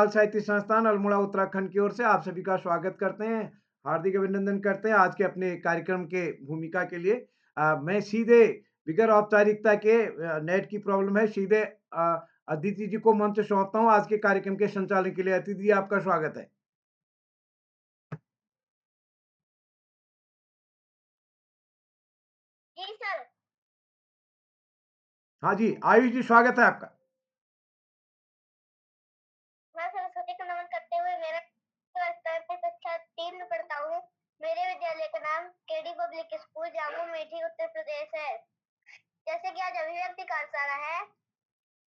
बाल साहित्य संस्थान अल्मोड़ा उत्तराखंड की ओर से आप सभी का स्वागत करते हैं, हार्दिक अभिनंदन करते हैं आज के अपने कार्यक्रम के भूमिका के लिए। मैं सीधे बगैर औपचारिकता के नेट की प्रॉब्लम है, सीधे अदिति जी को मंच सौंपता हूँ आज के कार्यक्रम के संचालन के लिए। अदिति जी, आपका स्वागत है। जी सर। हाँ जी, आयुष जी स्वागत है आपका। मैं सरस्वती को नमन करते हुए मेरा स्तर पे कक्षा 3 में पढ़ता हूँ। मेरे विद्यालय का नाम KD public school Jamu मेठी Uttar Pradesh है। जैसे कि आज अभिव्यक्ति कार्यशाला है,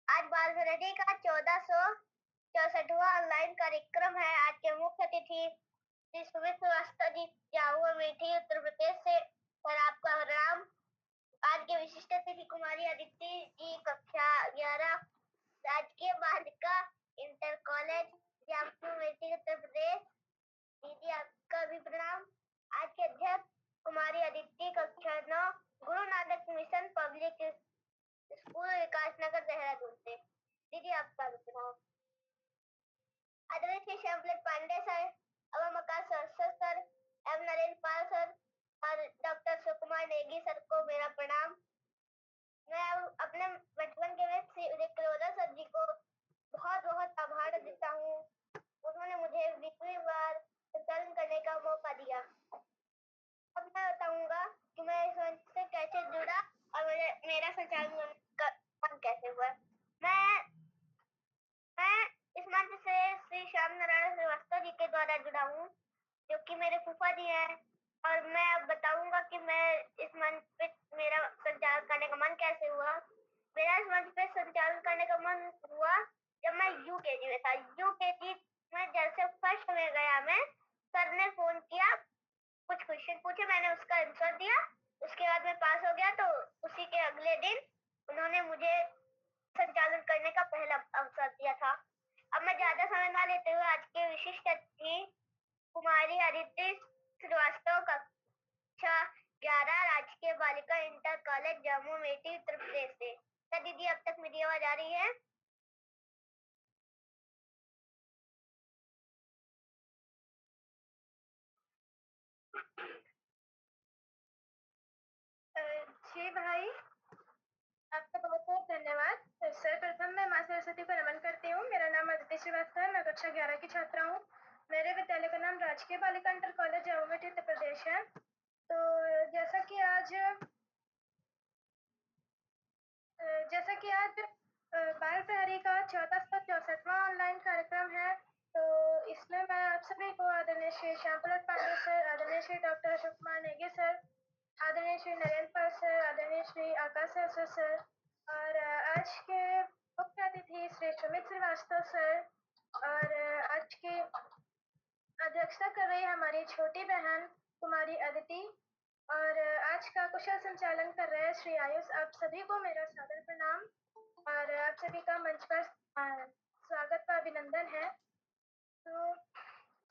आज बाल भारती का 1464वां ऑनलाइन कार्यक्रम है। आज के मुख्य अतिथि श्री सुमित श्रीवास्तव जी जामू मेठी उत्तर प्रदेश से और आपका नाम। आज के विशिष्ट अतिथि कुमारी अदिति जी कक्षा 11 राजकीय बालिका इंटर कॉलेज जामू मेठी उत्तर प्रदेश। दीदी आपका भी प्रणाम। आज के अध्यक्ष कुमारी अदिति कक्षा 9 Guru Nanak mission public school Vikasnagar Dehradun से। दीदी आपका भी प्रणाम। आदरणीय श्री श्यामलाल पांडे सर, एवं आकाश सर, एवं नरेंद्र पाल सर और डॉक्टर सुकुमार नेगी सर को मेरा प्रणाम। मैं अपने बचपन के मित्र श्री उदय कलोरा सर जी को बहुत बहुत आभार देता हूँ। उन्होंने मुझे 20वीं बार संचालन करने का मौका दिया। अब मैं बताऊंगा कि मैं इस मंच से कैसे जुड़ा और मेरा संचालन का मन कैसे हुआ। मैं इस मंच से श्री श्याम नारायण श्रीवास्तव जी के द्वारा जुड़ा हूँ, जो कि मेरे फूफा जी हैं। और मैं अब बताऊंगा कि मैं इस मंच पे मेरा संचालन करने का मन कैसे हुआ। मेरा इस मंच पे संचालन करने का मन हुआ जब मैं यूकेजी में था। यूकेजी में जैसे फर्स्ट में गया मैं, सर ने फोन किया, कुछ क्वेश्चन पूछे, मैंने उसका आंसर दिया, उसके बाद मैं पास हो गया। तो उसी के अगले दिन उन्होंने मुझे संचालन करने का पहला अवसर दिया था। अब मैं ज्यादा समय ना लेते हुए आज के विशिष्ट अतिथि कुमारी अदिति श्रीवास्तव कक्षा 11 राजकीय बालिका इंटर कॉलेज जम्मू मेटी उत्तर प्रदेश से। क्या दीदी अब तक मेरी आवाज आ रही है? जी भाई, आपका बहुत बहुत धन्यवाद। सर्वप्रथम मैं माँ सरस्वती को नमन करती हूँ। मेरा नाम अदिति श्रीवास्तव है, मैं कक्षा 11 की छात्रा हूँ। मेरे विद्यालय का नाम राजकीय बालिका इंटर कॉलेज जम्मू मेठी उत्तर प्रदेश है। तो जैसा कि आज बाल प्रहरी का 1464वां ऑनलाइन कार्यक्रम है, तो इसमें मैं आप सभी को आदरणीय श्री श्यामलाल पांडे सर, आदरणीय श्री डॉक्टर अशोक कुमार नेगी सर, आदरणीय श्री नरेंद्र पाल सर, आदरणीय श्री आकाश सर और आज के मुख्य अतिथि श्री सुमित श्रीवास्तव सर और आज की अध्यक्षता कर रही हमारी छोटी बहन कुमारी अदिति और आज का कुशल संचालन कर रहे हैं श्री आयुष। आप सभी को मेरा सादर प्रणाम और आप सभी का मंच पर स्वागत व अभिनंदन है। तो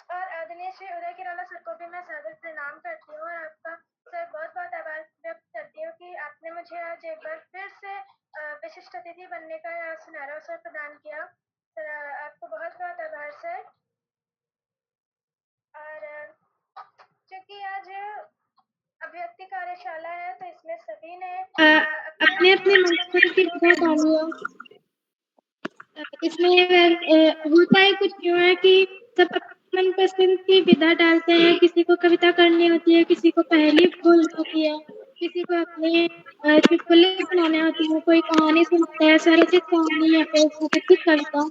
और आदरणीय श्री उदय किरोला सर को भी मैं सादर प्रणाम करती हूँ और आपका सर बहुत बहुत आभार व्यक्त करती हूँ कि आपने मुझे आज एक बार फिर से विशिष्ट अतिथि बनने का सुनहरा अवसर प्रदान किया। सर आपको बहुत बहुत आभार सर। और क्योंकि आज अभिव्यक्ति कार्यशाला है, तो इसमें सभी ने अपने अपने मंच की विधा डाली है। इसमें होता है कुछ यूँ है कि सब अपनी मनपसंद की विधा डालते हैं। किसी को कविता करनी होती है, किसी को पहेली बोलनी होती है, किसी को अपने चुटकुले सुनाने होती है, कोई कहानी सुनाता है, स्वरचित कहानी या फिर स्वरचित कविता।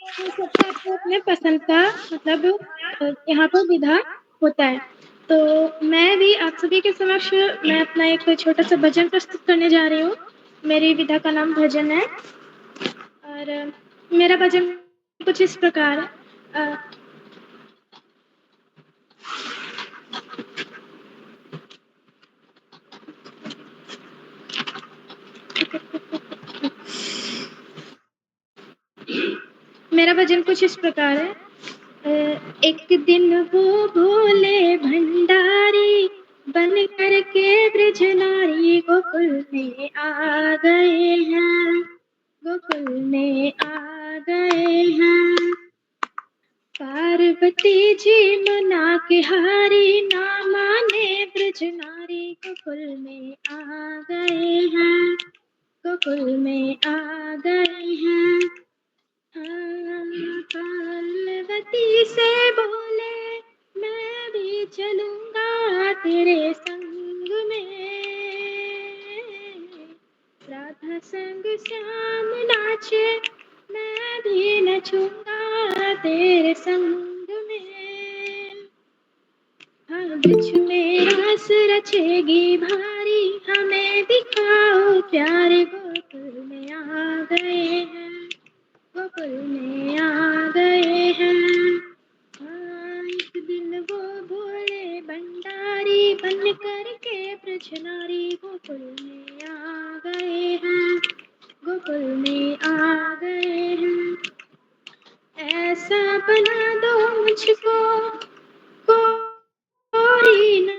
तो सबका अपने अपने पसंद का मतलब यहाँ पर विधा होता है। तो मैं भी आप सभी के समक्ष मैं अपना एक छोटा सा भजन प्रस्तुत करने जा रही हूँ। मेरी विधा का नाम भजन है और मेरा भजन कुछ इस प्रकार है। मेरा भजन कुछ इस प्रकार है। एक दिन वो भोले भंडारी बन करके ब्रज नारी गोकुल में आ गए हैं, गोकुल में आ सती जी मना के हारी, ना माने ब्रज नारी, गोकुल में आ गए हैं, गोकुल में आ गए हैं। हाँ, पार्वती से बोले मैं भी चलूंगा तेरे संग में, राधा संग श्याम नाचे मैं भी नचूंगा तेरे संग में। हाँ, बिच में रास रचेगी भारी, हमें दिखाओ प्यारे, गोकुल में आ गए हैं, गोकुल में आ गए हैं। हाँ, एक दिन वो भोले भंडारी बन करके ब्रज नारी, गोकुल में आ गए हैं, गोकुल में आ गए हैं। ऐसा बना दो मुझको कोई ना।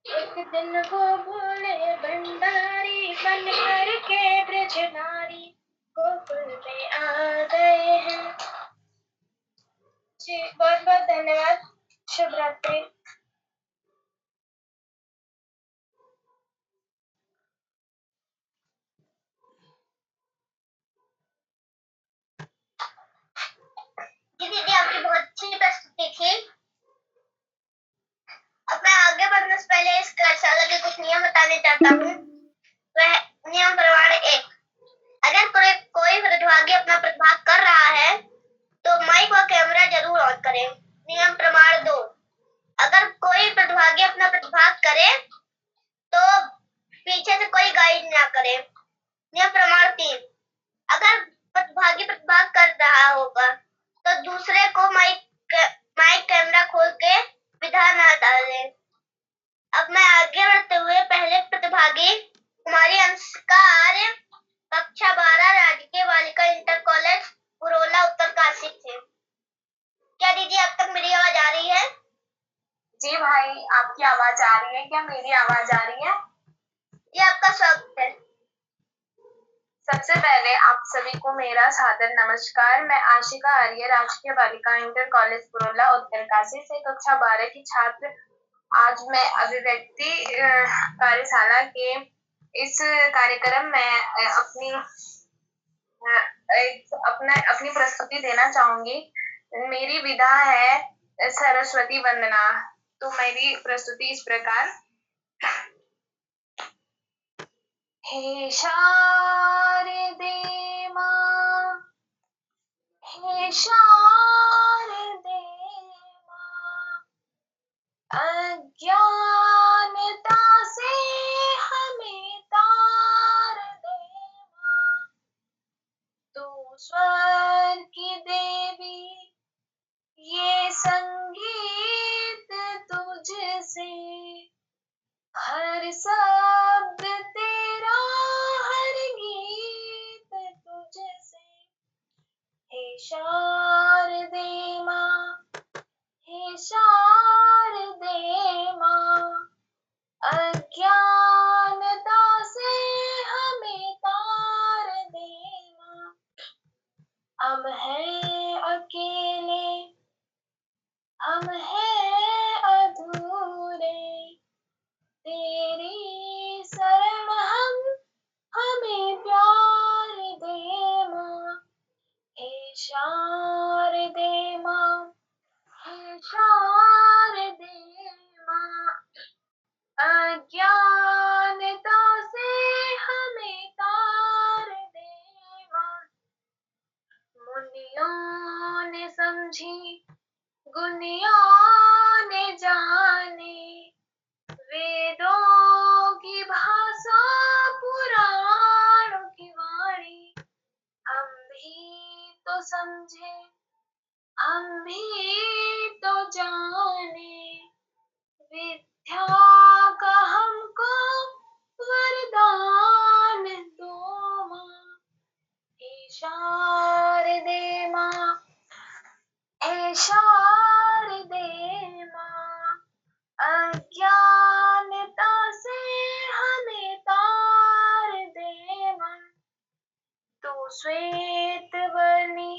एक दिन वो भोले भंडारी बन करके ब्रज नारी, गोकुल में आ गए हैं। जी बहुत बहुत धन्यवाद। शुभ रात्रि। जी दीदी, आपकी बहुत अच्छी प्रस्तुति थी। अब मैं आगे बढ़ने से पहले इस कार्यशाला के कुछ नियम बताने चाहता हूँ। वह नियम प्रमाण 1, अगर कोई प्रतिभागी अपना प्रतिभाग कर रहा है तो माइक व कैमरा जरूर ऑन करें। नियम प्रमाण 2, अगर कोई प्रतिभागी अपना प्रतिभाग करे तो पीछे से कोई गाइड ना करे। नियम प्रमाण 3, अगर प्रतिभागी प्रतिभाग कर रहा होगा तो दूसरे को माइक कैमरा खोल के विधा ना डाले। अब मैं आगे बढ़ते हुए पहले प्रतिभागी कुमारी अंशिका आर्य, कक्षा 12, राजकीय बालिका इंटर कॉलेज पुरोला, उत्तरकाशी से। क्या दीदी अब तक मेरी आवाज आ रही है? जी भाई, आपकी आवाज आ रही है। क्या मेरी आवाज आ रही है? जी, आपका स्वागत है। सबसे पहले आप सभी को मेरा सादर नमस्कार। मैं आशिका आर्य, राजकीय बालिका इंटर कॉलेज पुरोला, उत्तरकाशी से कक्षा 12 की छात्र। आज मैं अभिव्यक्ति कार्यशाला के इस कार्यक्रम में अपनी प्रस्तुति देना चाहूंगी। मेरी विधा है सरस्वती वंदना। तो मेरी प्रस्तुति इस प्रकार। हे शारदे मां, हे शारदे मां, अज्ञानता से हमें तार दे मां, तू स्वर की देवी, ये संगीत तुझसे, हर शब्द तेरा, हर गीत तुझसे। हे शारदे हम हैं अकेले, हम हैं अधूरे, तेरी शरण हमें प्यार दे माँ, हे शारदे माँ, हे शारदे माँ, अज्ञानता से हमें तार दे माँ। मुनियों ने समझी, गुनियों ने जाने, वेदों की भाषा, पुराणों की वाणी, हम भी तो समझे, हम भी तो जाने, विद्या का हमको वरदान दो माँ, हे शारदे माँ, हे शारदे माँ, अज्ञानता से हमें तार दे माँ। तू श्वेत वर्णी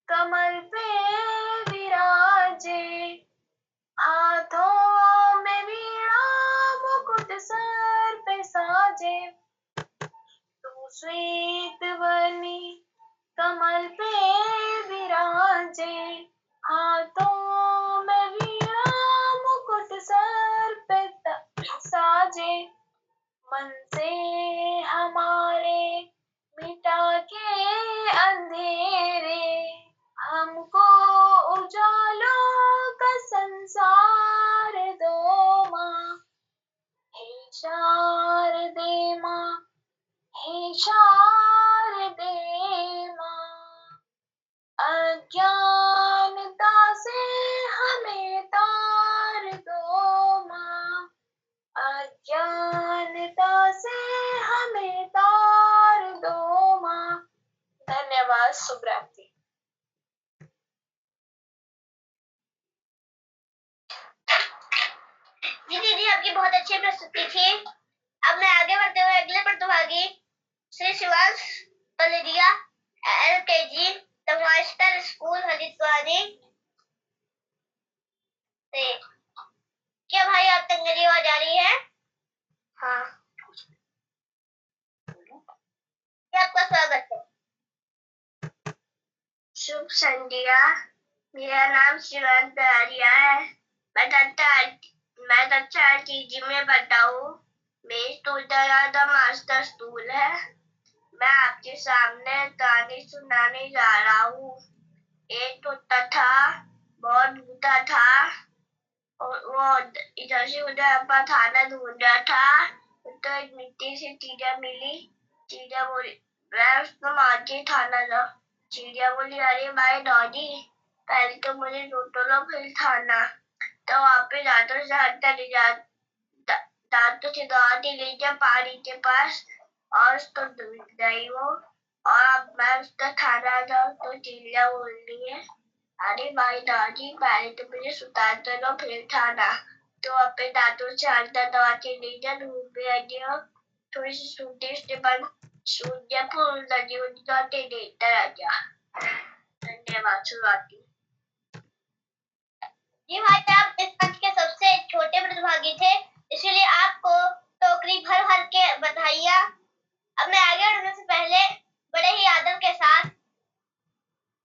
कमल पे विराजे, हाथों में वीणा मुकुट सर पे साजे। तू श्वेत वर्णी कमल पे विराजे, हाथों में वीणा मुकुट सर पे साजे। मन से हमारे मिटा के अंधेरे, हमको उजालों का संसार दो माँ, हे शारदे माँ, हे शारदे माँ, अज्ञानता से हमें तार दो माँ, अज्ञानता से हमें तार दो माँ। धन्यवाद। शुभ रात्रि। जी दीदी, आपकी बहुत अच्छी प्रस्तुति थी। अब मैं आगे बढ़ते हुए अगले प्रतिभागी श्री शिवांश पलेरिया, LKG तमाशतर स्कूल हरिद्वारी से। क्या भाई आप तक मेरी आवाज आ रही है? हाँ। आपका स्वागत है। शुभ संध्या। मेरा नाम शिवांश पलेरिया है। मैं कक्षा TG में पढ़ता हूँ। मेरी स्कूल का नाम मास्टर स्कूल है। मैं आपके सामने कहानी सुनाने जा रहा हूँ। एक कुत्ता था, बहुत भूखा था और वो इधर से उधर अपना खाना ढूंढ रहा था। तो एक मिट्टी से चिड़िया मिली। चिड़िया बोली, मैं उसको मार के खाना था। चिड़िया बोली, अरे भाई दादी, पहले तो मुझे रोटो लो फिर खाना। तो वहाँ पे दांतों से ले जा पानी के पास और उसको डूब गई वो। और अब मैं उसका खाना था तो चिड़िया बोल रही है, अरे भाई दादी, पहले तो मुझे सुता दो फिर खाना। तो अपने दांतों से अंदर दबा के ले जा, धूप में आई हो, थोड़ी सी सूर्य फूल लगी उनके देता राजा। धन्यवाद। शुरुआती। जी भाई, आप इस मंच के सबसे छोटे प्रतिभागी थे, इसलिए आपको टोकरी भर भर के बधाइयाँ। अब मैं आगे बढ़ने से पहले बड़े ही आदर के साथ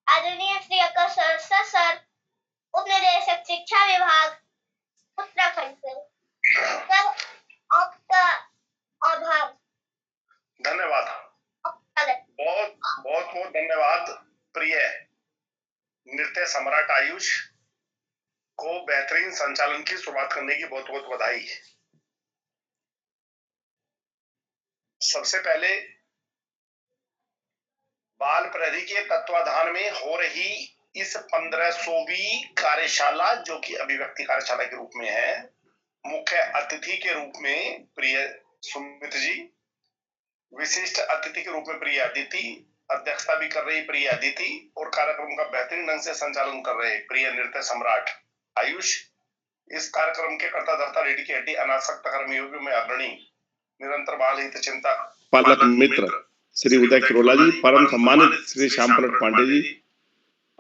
आदरणीय श्री अक्का सर, उप निदेशक शिक्षा विभाग उत्तराखंड से, सर आपका आभार। धन्यवाद। बहुत बहुत धन्यवाद प्रिय नृत्य सम्राट आयुष को बेहतरीन संचालन की शुरुआत करने की बहुत बहुत बधाई। सबसे पहले बाल प्रहरी के तत्वाधान में हो रही इस 1500वीं कार्यशाला, जो कि अभिव्यक्ति कार्यशाला के रूप में है, मुख्य अतिथि के रूप में प्रिय सुमित जी, विशिष्ट अतिथि के रूप में प्रिय अदिति, अध्यक्षता भी कर रही प्रिय अदिति और कार्यक्रम का बेहतरीन ढंग से संचालन कर रहे प्रिय नृत्य सम्राट आयुष। इस कार्यक्रम के कर्ता धर्ता रीढ़ की हड्डी अनासक्त कर्मयोगियों में अग्रणी, निरंतर बाल हित चिंतक, पालक मित्र श्री उदय किरोला जी, परम सम्मानित श्री श्याम पलट पांडे जी,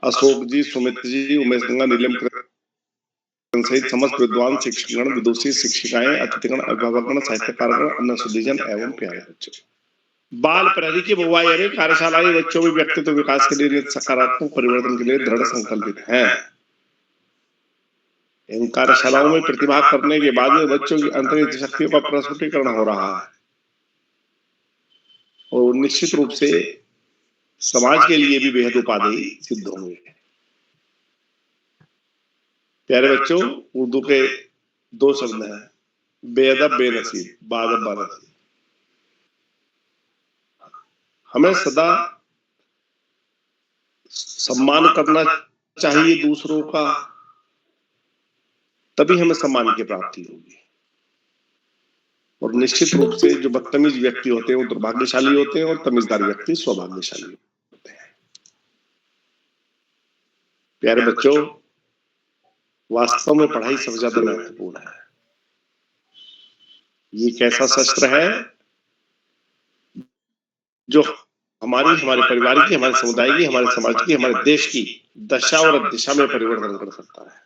अशोक जी, सुमित जी, उमेश गंगा, नीलम सहित समस्त विद्वान शिक्षकगण, विदुषी, शिक्षिकाएं, अतिथिगण, अभिभावकगण, साहित्यकारगण, अन्य सुधीजन एवं प्यारे बच्चों। बाल प्रहरी की बुआ यानी कार्यशालाएं बच्चों में व्यक्तित्व विकास के लिए सकारात्मक परिवर्तन के लिए दृढ़ संकल्पित हैं। इन कार्यशालाओं में प्रतिभाग करने के बाद बच्चों की अंतर्निहित शक्तियों का प्रस्फुटीकरण हो रहा है और निश्चित रूप से समाज के लिए भी बेहद उपादेय सिद्ध होंगे। प्यारे बच्चों, उर्दू के 2 शब्द हैं, बेअदब बेनसीब, बाअदब बानसीब। हमें सदा सम्मान करना चाहिए दूसरों का, तभी हमें सम्मान की प्राप्ति होगी। और निश्चित रूप से जो बदतमीज व्यक्ति होते हैं वो दुर्भाग्यशाली होते हैं और तमीजदार व्यक्ति सौभाग्यशाली होते हैं। प्यारे बच्चों, वास्तव में पढ़ाई सबसे ज्यादा महत्वपूर्ण है। ये एक ऐसा शस्त्र है जो हमारे परिवार की, हमारे समुदाय की, हमारे समाज की, हमारे देश की दशा और दिशा में परिवर्तन कर सकता है।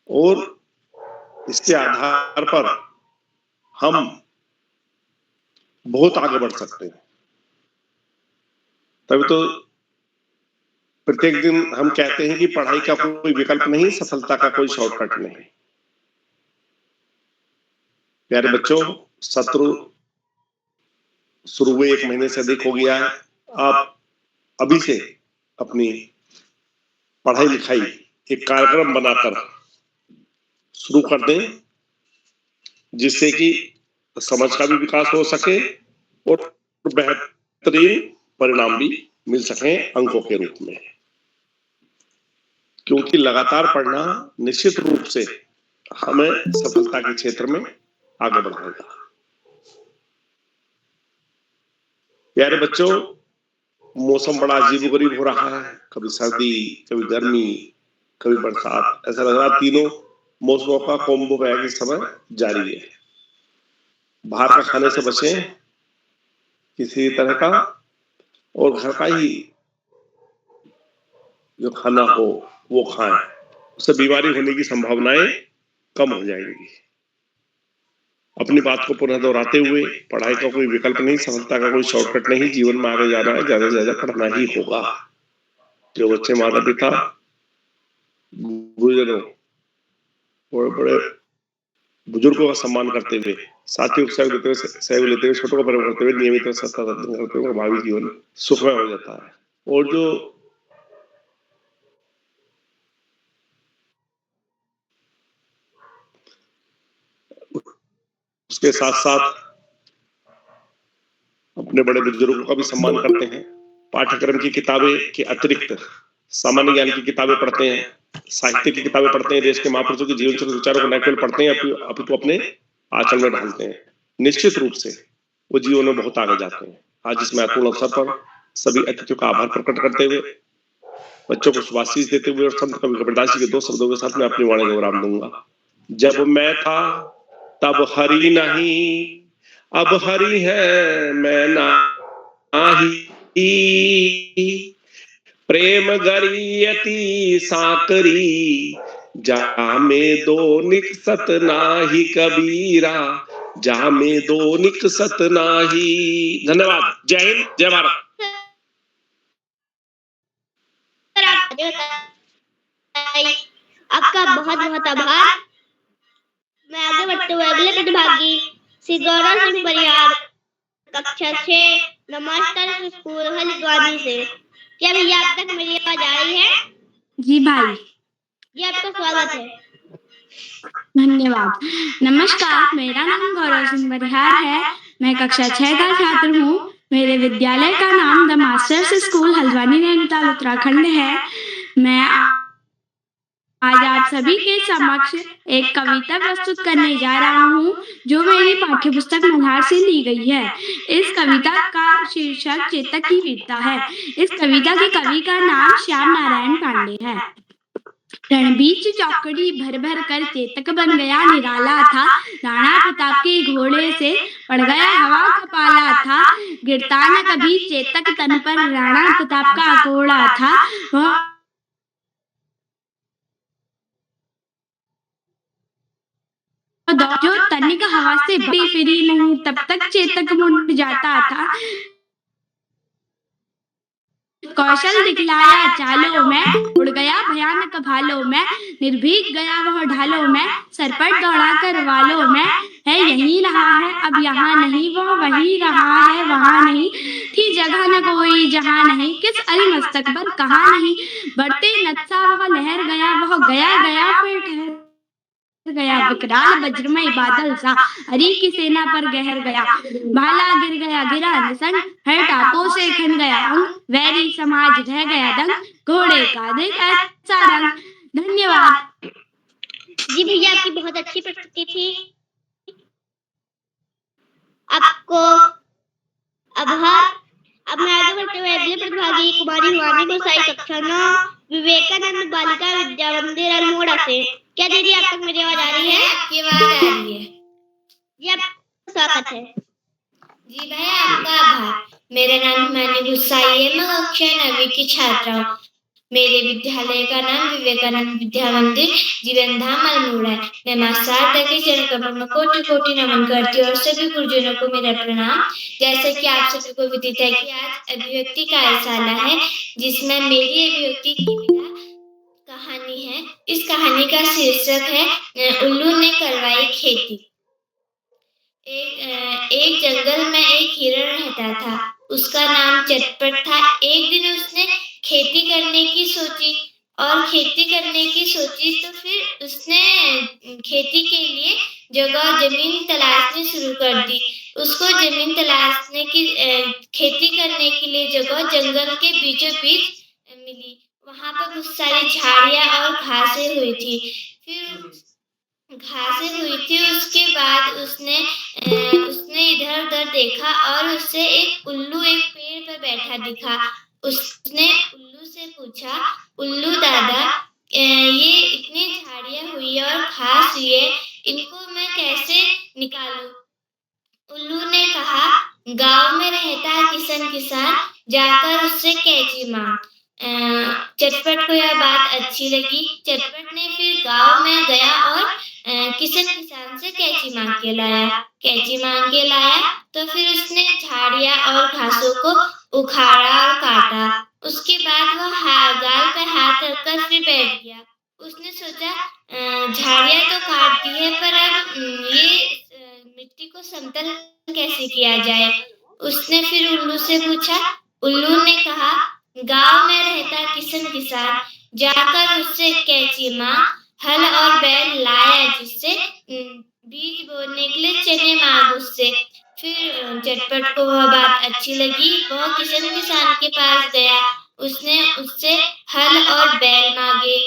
और इसके आधार पर हम बहुत आगे बढ़ सकते हैं। तभी तो प्रत्येक दिन हम कहते हैं कि पढ़ाई का कोई विकल्प नहीं, सफलता का कोई शॉर्टकट नहीं। प्यारे बच्चों, सत्र शुरू हुए 1 महीने से अधिक हो गया है। आप अभी से अपनी पढ़ाई लिखाई एक कार्यक्रम बनाकर शुरू कर दें, जिससे कि समझ का भी विकास हो सके और बेहतरीन परिणाम भी मिल सके अंकों के रूप में। क्योंकि लगातार पढ़ना निश्चित रूप से हमें सफलता के क्षेत्र में आगे बढ़ाएगा। प्यारे बच्चों, मौसम बड़ा अजीबोगरीब हो रहा है, कभी सर्दी, कभी गर्मी, कभी बरसात। ऐसा लग रहा है तीनों मौसमों का कॉम्बो का इस समय जारी है। बाहर का खाने से बचें किसी तरह का, और घर का ही जो खाना हो वो खाएं, उससे बीमारी होने की संभावनाएं कम हो जाएंगी। अपनी बात को पुनः दोहराते हुए, पढ़ाई का कोई विकल्प नहीं, सफलता का कोई शॉर्टकट नहीं, जीवन में आगे जाना है, ज्यादा से ज्यादा पढ़ना ही होगा। जो बच्चे माता पिता, गुरुजनों और बड़े बुजुर्गों का सम्मान करते हुए, साथियों को सहयोग लेते हुए, छोटों का प्रेम करते हुए, नियमित सत्ता करते हुए भावी जीवन सुखमय हो जाता है। और जो उसके साथ साथ अपने बड़े बुजुर्गों का भी सम्मान करते हैं, पाठ्यक्रम की किताबें के अतिरिक्त सामान्य ज्ञान की किताबें पढ़ते हैं, साहित्य की किताबें पढ़ते हैं, देश के महापुरुषों के जीवन चरित्र विचारों को न केवल पढ़ते हैं अपितु अपने आचरण में ढालते हैं। निश्चित रूप से वो जीवन में बहुत आगे जाते हैं। आज इस महत्वपूर्ण अवसर पर सभी अतिथियों का आभार प्रकट करते हुए, बच्चों को शुभाशीष देते हुए और संत कवि कबीरदास जी के 2 शब्दों के साथ मैं अपनी वाणी को विराम दूंगा। जब मैं था तब हरि नहीं, अब हरि है मैं नाही, प्रेम गरियति साकरी, जामे दो निकसत नाही कबीरा, जामे दो निकसत नाही। धन्यवाद। जय हिंद, जय भारत। आपका बहुत बहुत आभार। मैं आगे बढ़ते हुए अगले प्रतिभागी श्री गौरव सिंह परिहार, कक्षा 6, नमस्कार स्कूल हल्द्वानी से। क्या भैया आप तक मेरी आवाज आ रही है? जी भाई। जी आपका स्वागत है। धन्यवाद। नमस्कार, मेरा नाम गौरव सिंह परिहार है। मैं कक्षा 6 का छात्र हूँ। मेरे विद्यालय का नाम the masters school Haldwani Nainital Uttarakhand है। मैं आज आप सभी के समक्ष एक कविता प्रस्तुत करने जा रहा हूँ, जो मेरी पाठ्यपुस्तक मल्हार से ली गई है। इस कविता का शीर्षक चेतक की वीरता है। इस कविता के कवि का नाम श्याम नारायण पांडे है। रणबीच चौकड़ी भर भर कर चेतक बन गया निराला था। राणा प्रताप के घोड़े से पड़ गया हवा का पाला था। गिरता न कभी चेतक तन पर राणा प्रताप का घोड़ा था। वह जो तनिक हवा से बड़ी फिरी नहीं, तब तक चेतक मुड़ जाता था। कौशल दिखलाया चालों में, उड़ गया भयानक भालों में। निर्भीक गया वह ढालों में, सरपट दौड़ा कर वालों में। है यही रहा है अब यहाँ नहीं, वह वही रहा है वहाँ नहीं। थी जगह न कोई जहाँ नहीं, किस अरिमस्तक पर कहाँ नहीं। बढ़ते नक्शा वह लहर गया, वह गया गया फिर ठहर गया। विकराल वज्रमय बादल सा हरि की सेना पर गहर गया। भाला गिर गया गिरा निसंग, हर टापों से खन गया अंग। वैरी समाज रह गया दंग, घोड़े का देख ऐसा रंग। धन्यवाद। जी भैया, आपकी बहुत अच्छी प्रस्तुति थी। आपको अब मैं आगे बढ़ते हुए अगले प्रतिभागी कुमारी हिमानी गोसाई कक्षा 9 विवेकानंद बालिका विद्या मंदिर अल्मोड़ा से। क्या दीदी आप तक मेरी आवाज आ रही है? आपकी आवाज आ रही है। जी, आपका स्वागत है। जी भैया, आपका आभार। मेरा नाम हिमानी गोसाई है। मैं कक्षा 9वीं की छात्रा हूँ। मेरे विद्यालय का नाम विवेकानंद विद्या मंदिर जीवन धाम अल्मोड़ा है। मैं मां शारदा के चरण कमल में कोटि कोटि नमन करती हूँ और सभी गुरुजनों को मेरा प्रणाम। जैसे कि आप सभी को विदित है कि आज अभिव्यक्ति कार्यशाला है, जिसमें मेरी अभिव्यक्ति की विधा कहानी है। इस कहानी का शीर्षक है उल्लू ने करवाई खेती। एक जंगल में एक हिरण रहता था। उसका नाम चटपट था। एक दिन उसने खेती करने की सोची तो फिर उसने खेती के लिए जमीन तलाशनी शुरू कर दी। उसको जमीन तलाशने की खेती करने के लिए जगह जंगल के बीचों बीच मिली। वहां पर बहुत सारी झाड़ियां और घासें हुई थी। उसके बाद उसने इधर उधर देखा और उसे एक उल्लू एक पेड़ पर बैठा दिखा। उसने उल्लू से पूछा, उल्लू दादा, ये इतनी झाड़ियां हुई और घास हुई है, इनको मैं कैसे निकालूं? उल्लू ने कहा, गांव में रहता है किसान, जाकर उससे कैंची मांग। चटपट को यह बात अच्छी लगी। चटपट ने फिर गांव में गया और किसान से कैंची मांग के लाया तो फिर उसने झाड़ियां और घासों को उखाड़ा और काटा। उसके बाद वह गाल पे हाथ रखकर फिर बैठ गया। उसने सोचा, झाड़ियां तो काट दी है, पर अब ये मिट्टी को समतल कैसे किया जाए? उसने फिर उल्लू से पूछा। उल्लू ने कहा, गांव में रहता किसान, जाकर उससे कैंची मांग, हल और बैल लाया, जिससे बीज बोने के लिए चने मांग उससे। फिर चटपट को वह बात अच्छी लगी। वह किसान के पास गया। उसने उससे हल और बैल मांगे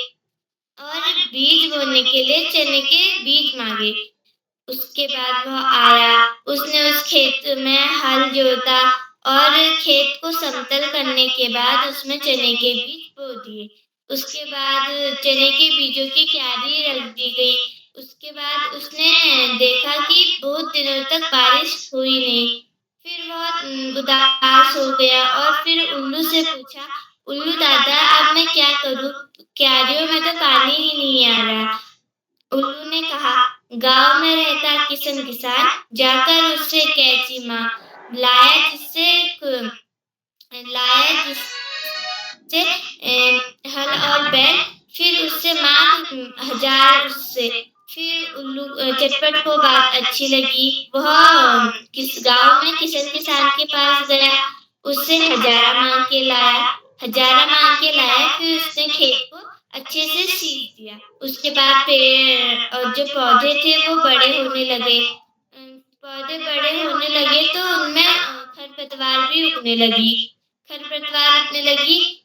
और बीज बोने के लिए चने के बीज मांगे। उसके बाद वह आया। उसने उस खेत में हल जोता और खेत को समतल करने के बाद उसमें चने के बीज बो दिए। उसके बाद चने के बीजों की क्यारी रख दी गई। उसके बाद उसने देखा कि बहुत दिनों तक बारिश हुई नहीं। फिर वह उदास हो गया और फिर उल्लू से पूछा, उल्लू दादा, अब मैं क्या करूं? क्यारियों में तो पानी ही नहीं आ रहा। उल्लू ने कहा, गांव में रहता किसान, जाकर उससे कैंची मांग, लाया जिससे हल और बैल, फिर उससे मांग हजार उससे। फिर उल्लू चटपट को बात अच्छी लगी। वह गांव में किसान के पास गया। उससे हजारा मांग के लाया। फिर उसने खेत को अच्छे से सींच दिया। उसके बाद पेड़ और जो पौधे थे वो बड़े होने लगे। तो उनमें खरपतवार भी उगने लगी।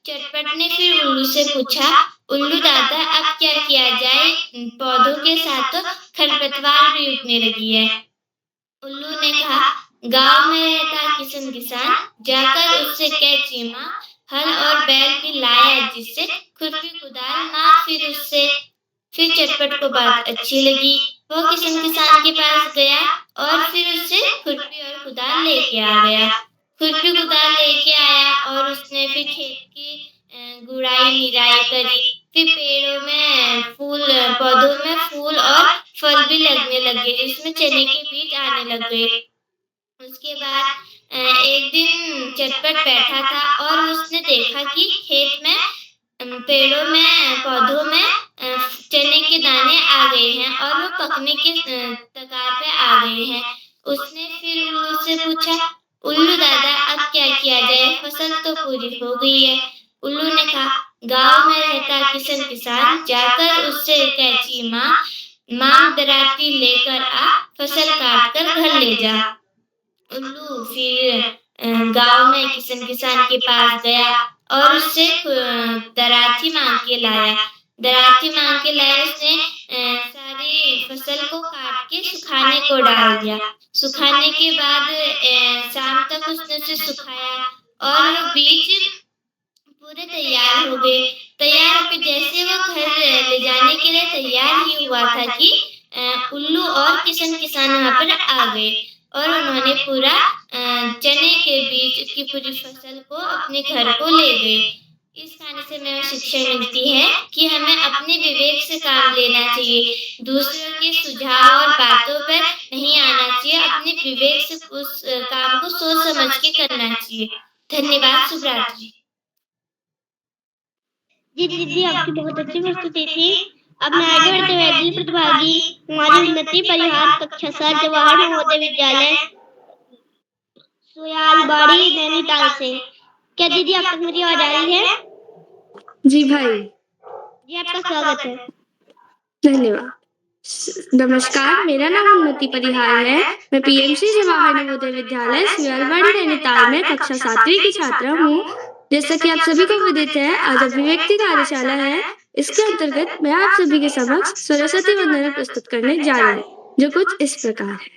चटपट ने फिर उल्लू से पूछा, उल्लू दादा, अब क्या किया जाए? पौधों के साथ तो खरपतवार भी उगने लगी है। उल्लू ने कहा, गांव में रहता किसान, जाकर उससे कैंची मांग, हल और बैल भी लाया, जिससे खुरपी कुदाल मांग फिर चटपट को बात अच्छी लगी। वो किसान के पास गया और फिर उससे खुरपी और कुदाल लेके आ गया। खुरपी कुदाल लेके आया और उसने फिर खेत की गुड़ाई निराई करी। फिर पौधों में फूल और फल भी लगने लगे, जिसमें चने के बीज आने लग गए। उसके बाद एक दिन चटपट बैठा था और उसने देखा कि खेत में पौधों में चने के दाने आ गए हैं और वो पकने के कगार पे आ गए हैं। उसने फिर उल्लू से पूछा, उल्लू दादा, अब क्या किया जाए? फसल तो पूरी हो गई है। उल्लू ने कहा, गांव में रहता किसान, जाकर उससे कैची मांग दराती लेकर आ, फसल काट कर घर ले जा। उल्लू फिर गांव में किसान के पास गया और उससे दराती मांग के लाया। उसने सारी फसल को काट के सुखाने को डाल दिया। सुखाने के बाद शाम तक उसने उसे सुखाया और बीज पूरे तैयार हो गए। तैयार होकर जैसे वो घर ले जाने के लिए तैयार ही हुआ था कि उल्लू और किसान वहां पर आ गए और उन्होंने पूरा चने के बीज की पूरी फसल को अपने घर को ले गए। इस कहानी से हमें शिक्षा मिलती है कि हमें अपने विवेक से काम लेना चाहिए, दूसरों के सुझाव और बातों पर नहीं आना चाहिए। अपने विवेक से उस काम को सोच समझ के करना चाहिए। धन्यवाद। शुभ रात्रि। जी दीदी, आपकी बहुत अच्छी प्रस्तुति थी। अब मैं आगे बढ़ते हुए अगली प्रतिभागी हमारी उन्नति परिहार कक्षा 7 जवाहर नवोदय विद्यालय सुयालबाड़ी नैनीताल से। क्या दीदी आप तक मेरी आवाज आ रही है? जी भाई। जी, आपका स्वागत है। धन्यवाद। नमस्कार, मेरा नाम उन्नति परिहार है। मैं पीएमसी जवाहर नवोदय विद्यालय सुयालबाड़ी नैनीताल में कक्षा 7वीं की छात्रा हूँ। जैसा कि आप सभी को विदित है, आज अभिव्यक्ति कार्यशाला है। इसके अंतर्गत मैं आप सभी के समक्ष सरस्वती वंदना प्रस्तुत करने जा रही हूँ, जो कुछ इस प्रकार है।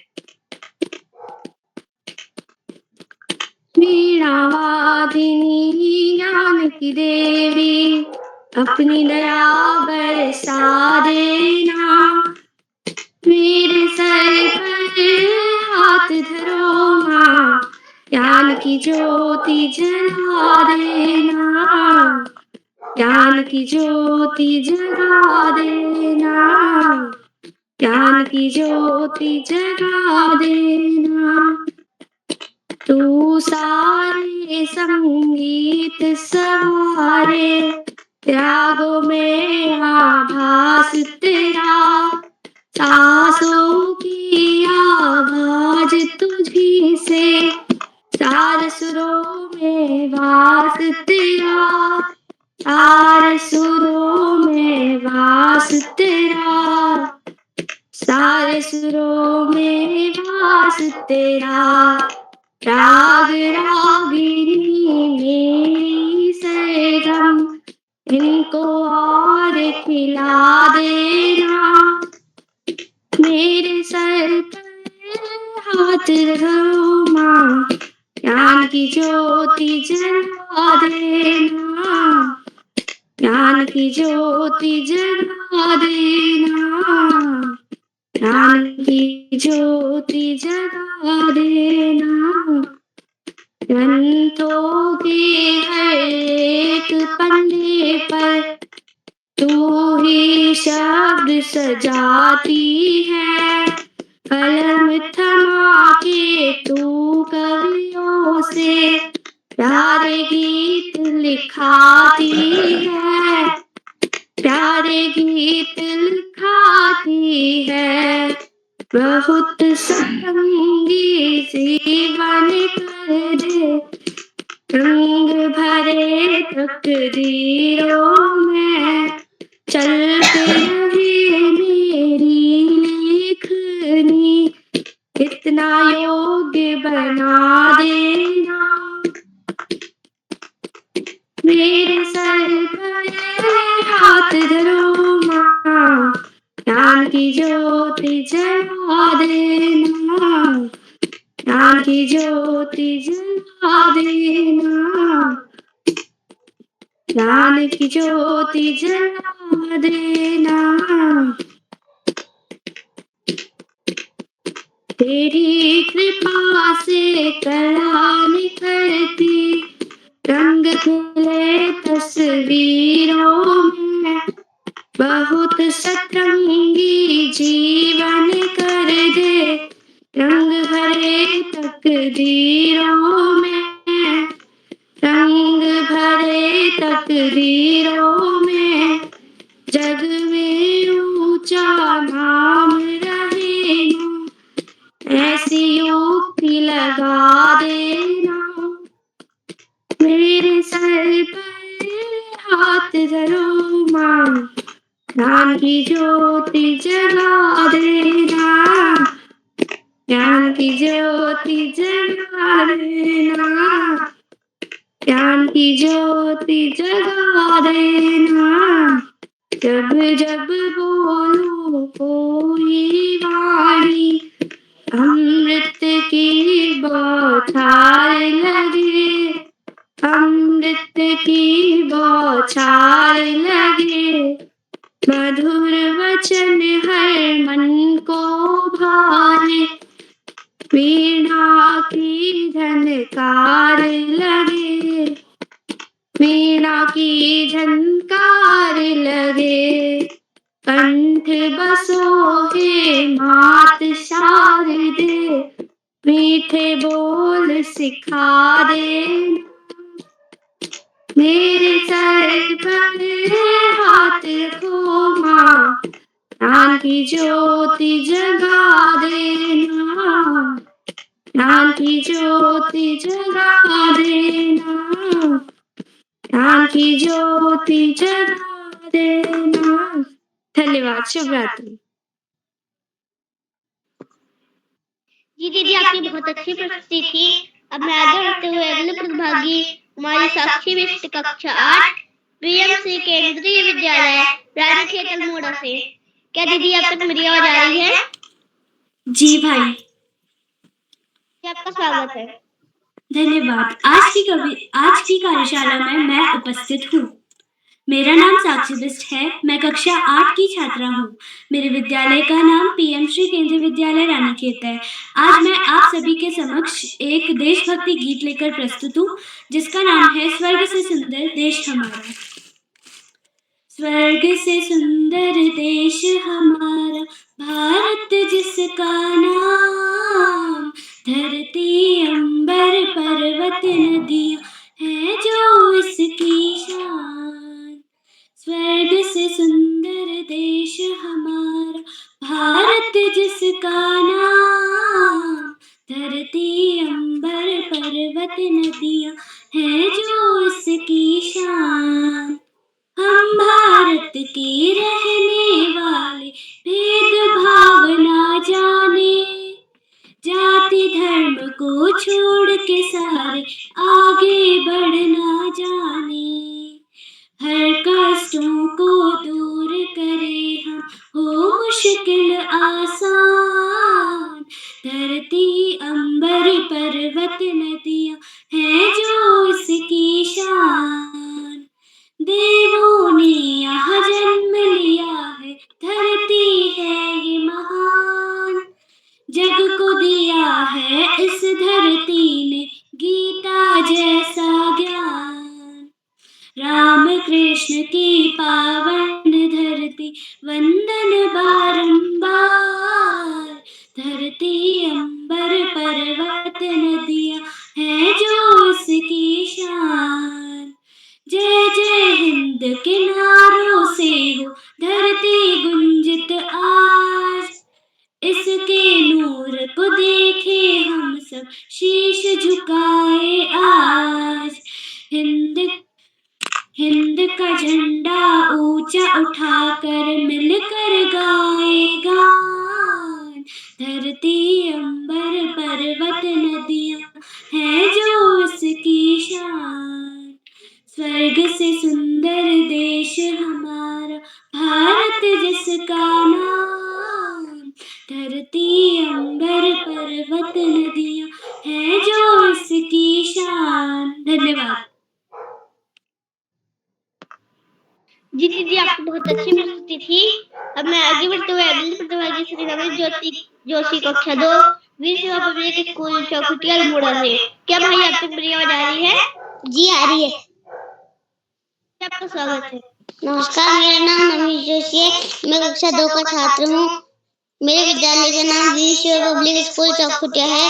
वीणावादिनी ज्ञान की देवी, अपनी दया बरसा देना। मेरे सर पर हाथ धरो माँ, ज्ञान की ज्योति जला देना। ज्ञान की ज्योति जला देना। ज्ञान की ज्योति जला देना। तू सारे संगीत सवारे, त्यागों में आभास तेरा। सांसों की आवाज तुझी से, चार सुरों में वास तेरा। चार सुरों में वास तेरा। सारे सुरों में वास तेरा। राग रागिनी मेरी सरगम, इनको और खिला देना। मेरे सर पर हाथ रखो माँ, ज्ञान की ज्योति जला देना। ज्ञान की ज्योति जला देना। ज्ञान की ज्योति जगा देना। ग्रंथों के हर एक पन्ने पर तू ही शब्द सजाती है। कलम थमा के तू कवियों से प्यारे गीत लिखाती है। प्यारे गीत लिखाती है। बहुत संगी जीवन कर दे, रंग भरे तकदीरों में। चलते रहे मेरी लेखनी, कितना योग्य बना देना। मेरे सर पर हाथ धरो माँ, ज्ञान की ज्योति जला देना। ज्ञान की ज्योति जला देना। ज्ञान की ज्योति जला देना। तेरी कृपा से कला निखरती, रंग खिले तस्वीरों में, बहुत सतरंगी जीवन कर दे, रंग भरे तकदीरों में, रंग भरे तकदीरों में, जग में ऊंचा नाम रहे ना, ऐसी युक्ति लगा देना। मेरे सर पर हाथ धरो माँ, ज्ञान की ज्योति जला देना, ज्ञान की ज्योति जला देना, ज्ञान की ज्योति जगा देना। जब जब बोलो कोई वाणी, अमृत की बौछार लगे, अमृत की बौछार लगे, मधुर वचन हर मन को भाए, वीणा की झनकार लगे, वीणा की झनकार लगे, कंठ बसो हे मात शारदे, मीठे बोल सिखा दे। मेरे सर पर हाथ रखो माँ, ज्ञान की ज्योति जगा देना, ज्ञान की ज्योति जगा देना, ज्ञान की ज्योति जगा देना। धन्यवाद। शुभ रात्रि। जी दीदी, आपकी बहुत अच्छी प्रस्तुति थी। अब मैं आगे बढ़ते हुए अगले प्रतिभागी हमारी साक्षी बिष्ट कक्षा 8 बीएमसी केंद्रीय विद्यालय रानीखेत अल्मोड़ा से। क्या दीदी आप तक मेरी आवाज आ रही है? जी भाई। आपका स्वागत है। धन्यवाद। आज की कार्यशाला में मैं उपस्थित हूँ। मेरा नाम साक्षी बिष्ट है। मैं कक्षा 8 की छात्रा हूँ। मेरे विद्यालय का नाम पीएम श्री केंद्रीय विद्यालय रानीखेत है। आज मैं आप सभी के समक्ष एक देशभक्ति गीत लेकर प्रस्तुत हूँ, जिसका नाम है स्वर्ग से सुंदर देश हमारा। स्वर्ग से सुंदर देश हमारा भारत, जिसका नाम धरती अंबर पर्वत नदियाँ है जो इसकी शान। स्वर्ग से सुंदर देश हमारा भारत, जिसका नाम धरती अंबर पर्वत नदियाँ है जो इसकी शान। हम भारत के रहने वाले, भेदभाव ना जाने, जाति धर्म को छोड़ के सारे आगे बढ़ना जाने। हर कष्टों को दूर करे हम, हो मुश्किल आसान। धरती अंबर पर्वत नदियाँ है जो इसकी शान। देवों ने यहाँ जन्म लिया है, धरती है ये महान। जग को दिया है इस धरती ने गीता जैसा ज्ञान। राम कृष्ण की पावन धरती, वंदन बारंबार। धरती अंबर पर्वत नदियाँ है जो इसकी शान। जय जय हिंद के नारों से हो धरती गुंजित आज। इसके नूर को देखे हम सब शीश झुकाए आज। हिंद का झंडा ऊंचा उठाकर मिलकर गाए गान। धरती अंबर पर्वत नदियाँ है जो इसकी शान। स्वर्ग से सुंदर देश हमारा भारत, जिसका नाम धरती अंबर पर्वत नदियाँ है जो इसकी शान। धन्यवाद। जी दीदी, आपकी बहुत अच्छी प्रस्तुति थी। अब मैं आगे बढ़ते हुए अगली प्रतिभागी श्री रमेश ज्योति जोशी कक्षा 2 वीर सेवा पब्लिक स्कूल चौखुटिया अल्मोड़ा से। क्या भाई आप तक मेरी आवाज आ रही है? जी आ रही है। आपका स्वागत है। नमस्कार, मेरा नाम रमेश जोशी है। मैं कक्षा 2 का छात्र हूँ। मेरे विद्यालय का नाम वीर सेवा पब्लिक स्कूल चौखुटिया है।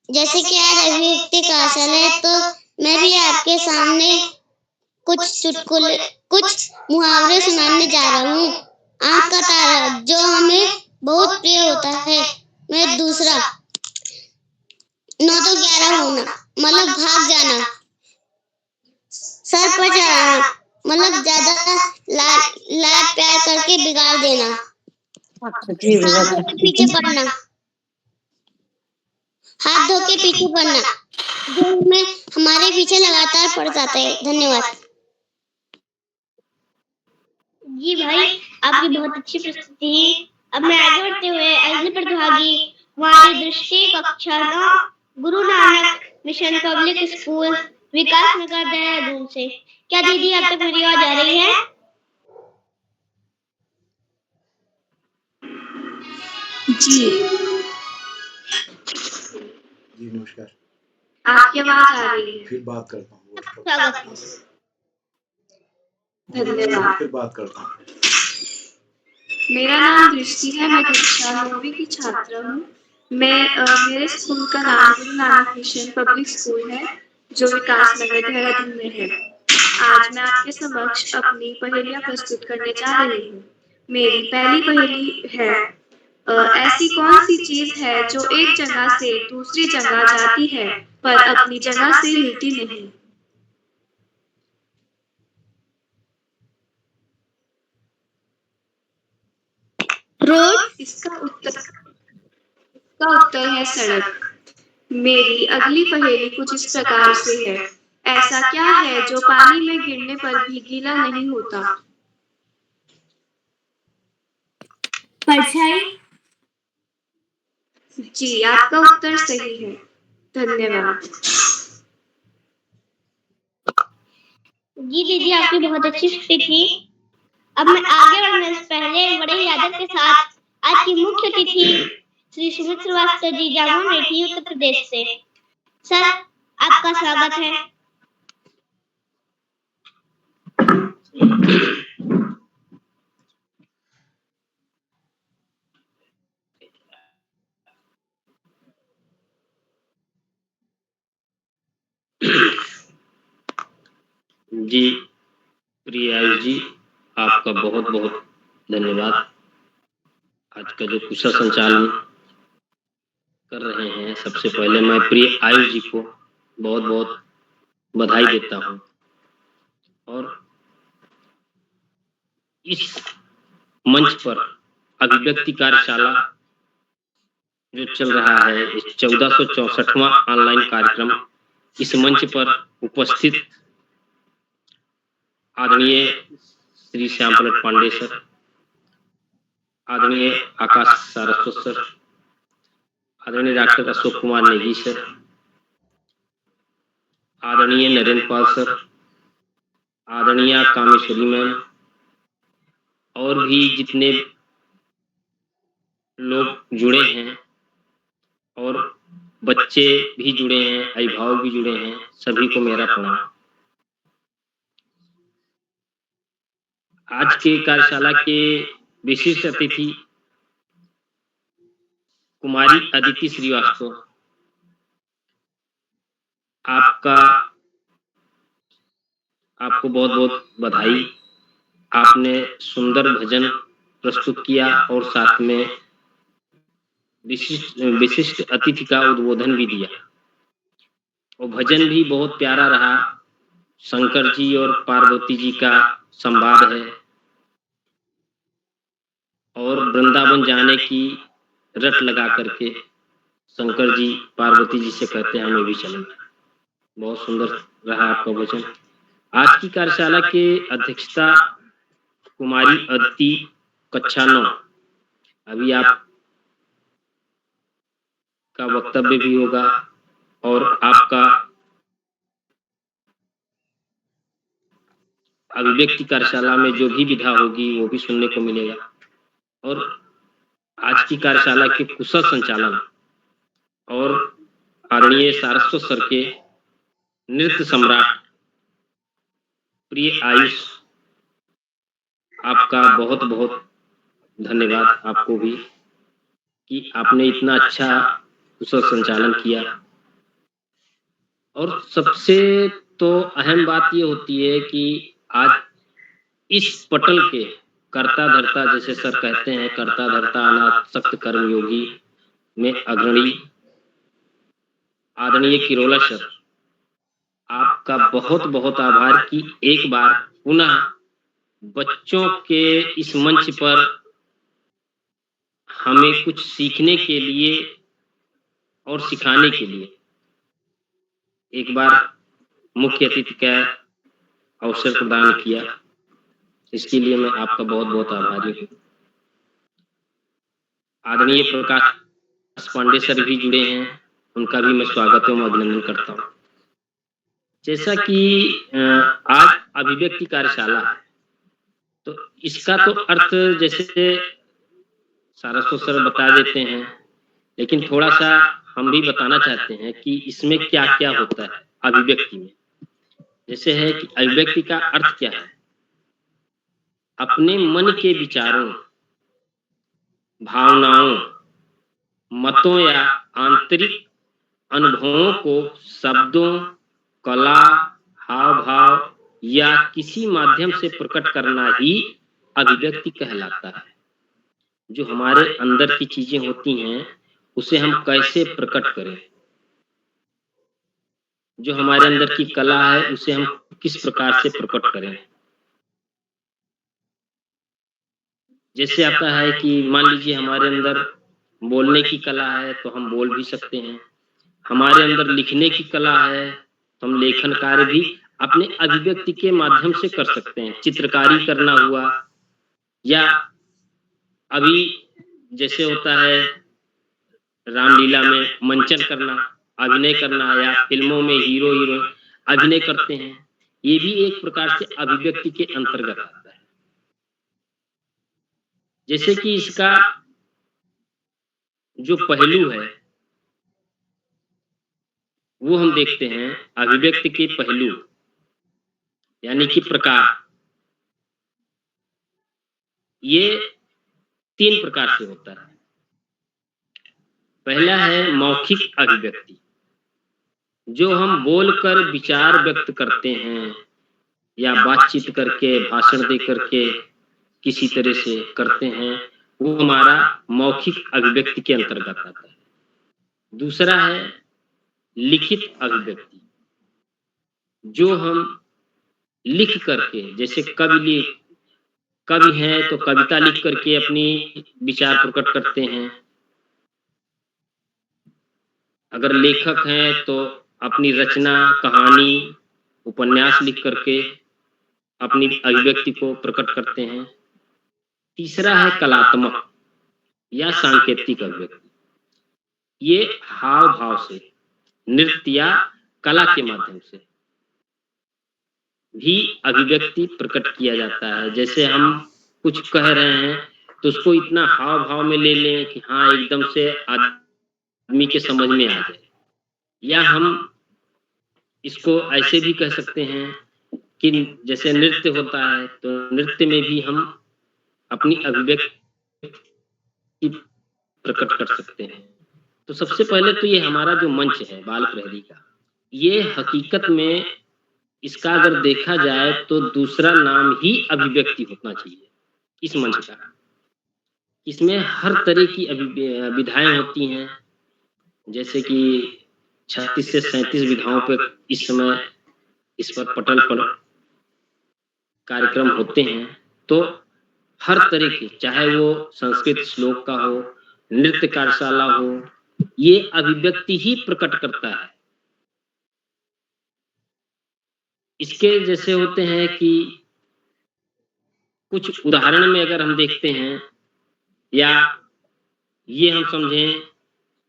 जैसे कि आज अभिव्यक्ति का अवसर है, तो मैं भी आपके सामने कुछ चुटकुले, कुछ मुहावरे सुनाने जा रहा हूँ। आँख का तारा, जो हमें बहुत प्रिय होता है। मैं दूसरा, 9 तो 11 होना, मतलब भाग जाना। सर पर चढ़ाना, मतलब ज्यादा लाड प्यार करके बिगाड़ देना। हाथ धो के पीछे पड़ना, हाथ धो के पीछे पड़ना, जो हमें हमारे पीछे लगातार पड़ जाता है। धन्यवाद। जी भाई, आपकी बहुत अच्छी प्रस्तुति थी। अब मैं आगे बढ़ते हुए अगली प्रतिभागी हमारी दृष्टि कक्षा 9 Guru Nanak mission public school विकास नगर देहरादून से। क्या दीदी आप तक मेरी आवाज आ रही है? जी नमस्कार। आपकी आवाज आ रही है। फिर बात करता हूँ। स्वागत है। धन्यवाद। फिर बात करता हूँ। मेरा नाम दृष्टि है। मैं कक्षा 9वीं की छात्रा हूँ। मेरे स्कूल का नाम Guru Nanak mission public school है, जो विकास नगर देहरादून में है। आज मैं आपके समक्ष अपनी पहेलियाँ प्रस्तुत करने जा रही हूँ। मेरी पहली पहेली है, ऐसी कौन सी चीज है जो एक जगह से दूसरी जगह जाती है पर अपनी जगह से हिलती नहीं? रोड। इसका उत्तर है सड़क। मेरी अगली पहेली कुछ इस प्रकार से है, ऐसा क्या है जो पानी में गिरने पर भी गीला नहीं होता? परछाई। जी, आपका उत्तर सही है। धन्यवाद। जी दीदी, आपकी बहुत अच्छी प्रस्तुति थी। अब मैं आगे बढ़ने से पहले बड़े ही आदर के साथ आज की मुख्य अतिथि श्री सुमित श्रीवास्तव जी जामुन रेठी उत्तर प्रदेश से। सर, आपका स्वागत है। जी प्रिय आयुष जी, आपका बहुत बहुत धन्यवाद। आज का जो कुशल संचालन कर रहे हैं, सबसे पहले मैं प्रिय आयुष जी को बहुत बहुत बधाई देता हूँ। और इस मंच पर अभिव्यक्ति कार्यशाला जो चल रहा है, इस 1464वां ऑनलाइन कार्यक्रम, इस मंच पर उपस्थित आदरणीय श्री श्याम पलट पांडे सर, आदरणीय आकाश सारस्वत सर, आदरणीय डॉक्टर अशोक कुमार नेगी सर, आदरणीय नरेंद्र पाल सर, आदरणीय कामेश्वरी मैम, और भी जितने लोग जुड़े हैं और बच्चे भी जुड़े हैं, अभिभावक भी जुड़े हैं, सभी को मेरा प्रणाम। आज के कार्यशाला के विशिष्ट अतिथि कुमारी अदिति श्रीवास्तव, आपको बहुत बहुत बधाई। आपने सुंदर भजन प्रस्तुत किया और साथ में विशिष्ट अतिथि का उद्बोधन भी दिया, और भजन भी बहुत प्यारा रहा। शंकर जी और पार्वती जी का संवाद है, और वृंदावन जाने की रट लगा करके शंकर जी पार्वती जी से कहते हैं हमें भी चलेंगे। बहुत सुंदर रहा आपका वचन। आज की कार्यशाला के अध्यक्षता कुमारी अदिति, कक्षा 9। अभी आप का वक्तव्य भी होगा और आपका अभिव्यक्ति कार्यशाला में जो भी विधा होगी वो भी सुनने को मिलेगा। और आज की कार्यशाला के कुशल संचालन और आदरणीय सारस्वत सर के नृत्य सम्राट प्रिय आयुष, आपका बहुत बहुत धन्यवाद आपको भी कि आपने इतना अच्छा कुशल संचालन किया। और सबसे तो अहम बात ये होती है कि आज इस पटल के कर्ता धर्ता, जैसे सर कहते हैं, कर्ता धर्ता अनासक्त कर्म योगी में अग्रणी आदरणीय किरोला सर, आपका बहुत बहुत आभार कि एक बार पुनः बच्चों के इस मंच पर हमें कुछ सीखने के लिए और सिखाने के लिए एक बार मुख्य अतिथि का अवसर प्रदान किया। इसके लिए मैं आपका बहुत बहुत आभारी हूँ। आदरणीय प्रकाश पांडे सर भी जुड़े हैं, उनका भी मैं स्वागत एवं अभिनंदन करता हूँ। जैसा कि आज अभिव्यक्ति कार्यशाला है, तो इसका तो अर्थ जैसे सारस्वत सर बता देते हैं, लेकिन थोड़ा सा हम भी बताना चाहते हैं कि इसमें क्या क्या होता है अभिव्यक्ति में। जैसे है कि अभिव्यक्ति का अर्थ क्या है, अपने मन के विचारों, भावनाओं, मतों या आंतरिक अनुभवों को शब्दों, कला, हाव भाव या किसी माध्यम से प्रकट करना ही अभिव्यक्ति कहलाता है। जो हमारे अंदर की चीजें होती हैं उसे हम कैसे प्रकट करें, जो हमारे अंदर की कला है उसे हम किस प्रकार से प्रकट करें। जैसे आता है कि मान लीजिए हमारे अंदर बोलने की कला है तो हम बोल भी सकते हैं, हमारे अंदर लिखने की कला है तो हम लेखन कार्य भी अपने अभिव्यक्ति के माध्यम से कर सकते हैं। चित्रकारी करना हुआ, या अभी जैसे होता है रामलीला में मंचन करना, अभिनय करना, या फिल्मों में हीरो हीरोइन अभिनय करते हैं, ये भी एक प्रकार से अभिव्यक्ति के अंतर्गत आता है। जैसे कि इसका जो पहलू है वो हम देखते हैं, अभिव्यक्ति के पहलू यानी कि प्रकार, ये 3 प्रकार से होता है। पहला है मौखिक अभिव्यक्ति, जो हम बोलकर विचार व्यक्त करते हैं या बातचीत करके, भाषण दे करके किसी तरह से करते हैं, वो हमारा मौखिक अभिव्यक्ति के अंतर्गत आता है। दूसरा है लिखित अभिव्यक्ति, जो हम लिख करके, जैसे कवि हैं तो कविता लिख करके अपनी विचार प्रकट करते हैं। अगर लेखक हैं तो अपनी रचना, कहानी, उपन्यास लिख करके अपनी अभिव्यक्ति को प्रकट करते हैं। तीसरा है कलात्मक या सांकेतिक अभिव्यक्ति, ये हाव भाव से, नृत्य या कला के माध्यम से भी अभिव्यक्ति प्रकट किया जाता है। जैसे हम कुछ कह रहे हैं तो उसको इतना हाव भाव में ले लें कि हाँ एकदम से आदमी के समझ में आ जाए, या हम इसको ऐसे भी कह सकते हैं कि जैसे नृत्य होता है तो नृत्य में भी हम अपनी अभिव्यक्ति प्रकट कर सकते हैं। तो सबसे पहले तो ये हमारा जो मंच है बाल प्रहरी का, ये हकीकत में इसका अगर देखा जाए तो दूसरा नाम ही अभिव्यक्ति होना चाहिए इस मंच का। इसमें हर तरह की विधाएं होती हैं, जैसे कि 36 से 37 विधाओं पर इस समय इस पर पटल पर कार्यक्रम होते हैं। तो हर तरह के, चाहे वो संस्कृत श्लोक का हो, नृत्य कार्यशाला हो, ये अभिव्यक्ति ही प्रकट करता है। इसके जैसे होते हैं कि कुछ उदाहरण में अगर हम देखते हैं, या ये हम समझें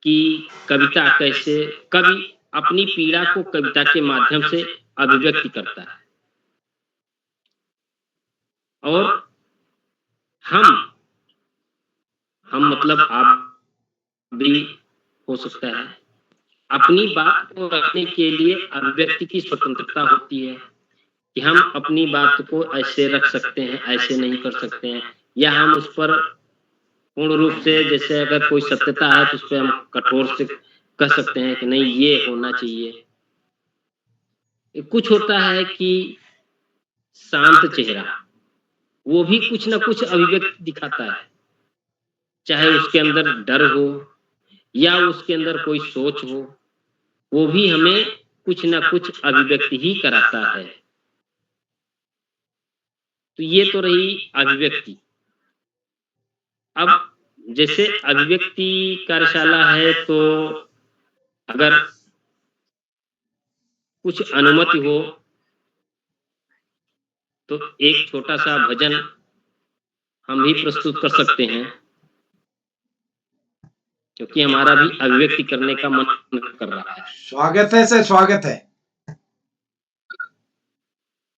कि कविता कैसे, कवि अपनी पीड़ा को कविता के माध्यम से अभिव्यक्ति करता है। और हम मतलब आप भी हो सकता है, अपनी बात को रखने के लिए अभिव्यक्ति की स्वतंत्रता होती है कि हम अपनी बात को ऐसे रख सकते हैं, ऐसे नहीं कर सकते हैं, या हम उस पर पूर्ण रूप से, जैसे अगर कोई सत्यता है तो उस पर हम कठोर से कह सकते हैं कि नहीं ये होना चाहिए। कुछ होता है कि शांत चेहरा, वो भी कुछ ना कुछ अभिव्यक्ति दिखाता है, चाहे उसके अंदर डर हो या उसके अंदर कोई सोच हो, वो भी हमें कुछ ना कुछ अभिव्यक्ति ही कराता है। तो ये तो रही अभिव्यक्ति। अब जैसे अभिव्यक्ति कार्यशाला है, तो अगर कुछ अनुमति हो तो एक छोटा सा भजन हम भी प्रस्तुत कर सकते हैं, क्योंकि हमारा भी अभिव्यक्ति करने का मन कर रहा है। स्वागत है सर, स्वागत है।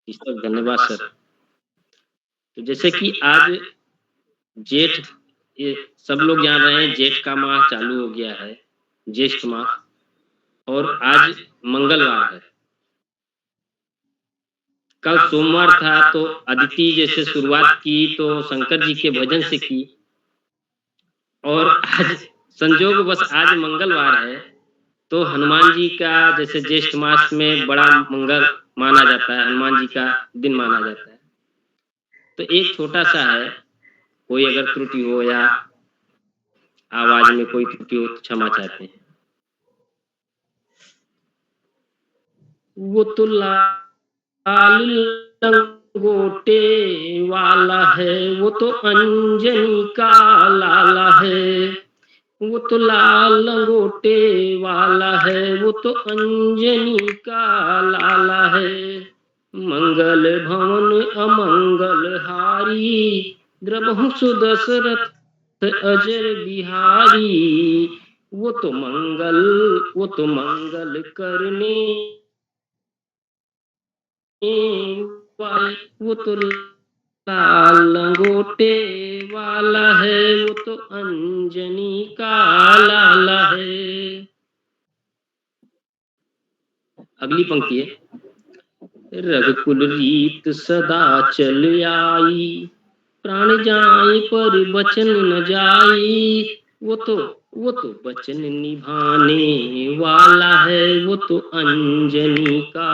सर धन्यवाद सर। तो जैसे कि आज जेठ, ये सब लोग जान रहे हैं, जेठ का माह चालू हो गया है, ज्येष्ठ माह, और आज मंगलवार है। कल सोमवार था तो अदिति जैसे शुरुआत की तो शंकर जी के भजन से की, और आज संजोग बस आज मंगलवार है तो हनुमान जी का, जैसे ज्येष्ठ मास में बड़ा मंगल माना जाता है, हनुमान जी का दिन माना जाता है। तो एक छोटा सा है, कोई अगर त्रुटि हो या आवाज में कोई त्रुटि हो तो क्षमा चाहते हैं। वो तो लाल लंगोटे वाला है, वो तो अंजनी का लाला है, वो तो लाल लंगोटे वाला है, वो तो अंजनी का लाला है। मंगल भवन अमंगल हारी, द्रबहु सुदशरथ अजर बिहारी। वो तो मंगल करने वाले, वो तो लाल लंगोटे वाला है, वो तो अंजनी का लाला है। अगली पंक्ति है, रघुकुल रीत सदा चल आई, प्राण जाए पर बचन न जाई। वो तो बचन निभाने वाला है, वो तो अंजनी का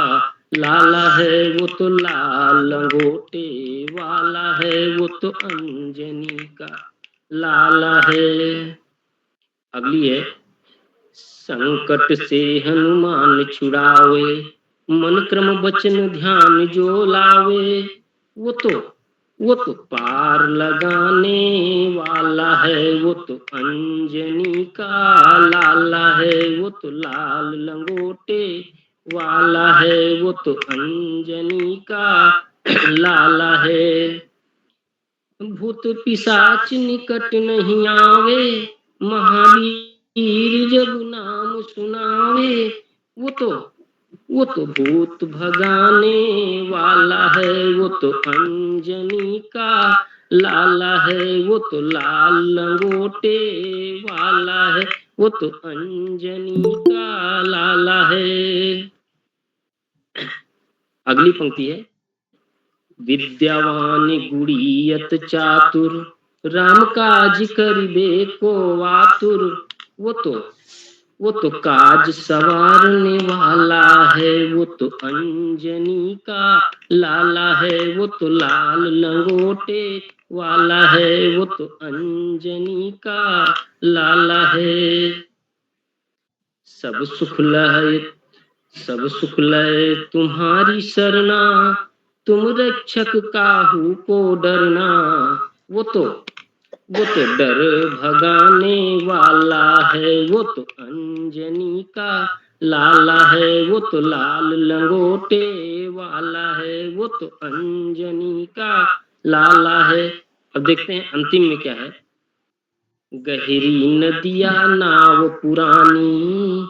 लाला है, वो तो लाल लंगोटे वाला है, वो तो अंजनी का लाला है। अगली है, संकट से हनुमान छुड़ावे, मन क्रम बचन ध्यान जो लावे। वो तो पार लगाने वाला है, वो तो अंजनी का लाला है, वो तो लाल लंगोटे वाला है, वो तो अंजनी का लाला है। भूत पिशाच निकट नहीं आवे, महावीर जब नाम सुनावे। वो तो भूत भगाने वाला है, वो तो अंजनी का लाला है, वो तो लाल लंगोटे वाला है, वो तो अंजनी का लाला है। अगली पंक्ति है, विद्यावान गुड़ियत चातुर, राम काज करिबे को आतुर। वो तो काज सवारने वाला है, वो तो अंजनी का लाला है, वो तो लाल लंगोटे वाला है, वो तो अंजनी का लाला है। सब सुख लय तुम्हारी सरना, तुम रक्षक काहू को डरना। वो तो डर भगाने वाला है, वो तो अंजनी का लाला है, वो तो लाल लंगोटे वाला है, वो तो अंजनी का लाला है। अब देखते हैं अंतिम में क्या है, गहरी नदिया नाव पुरानी,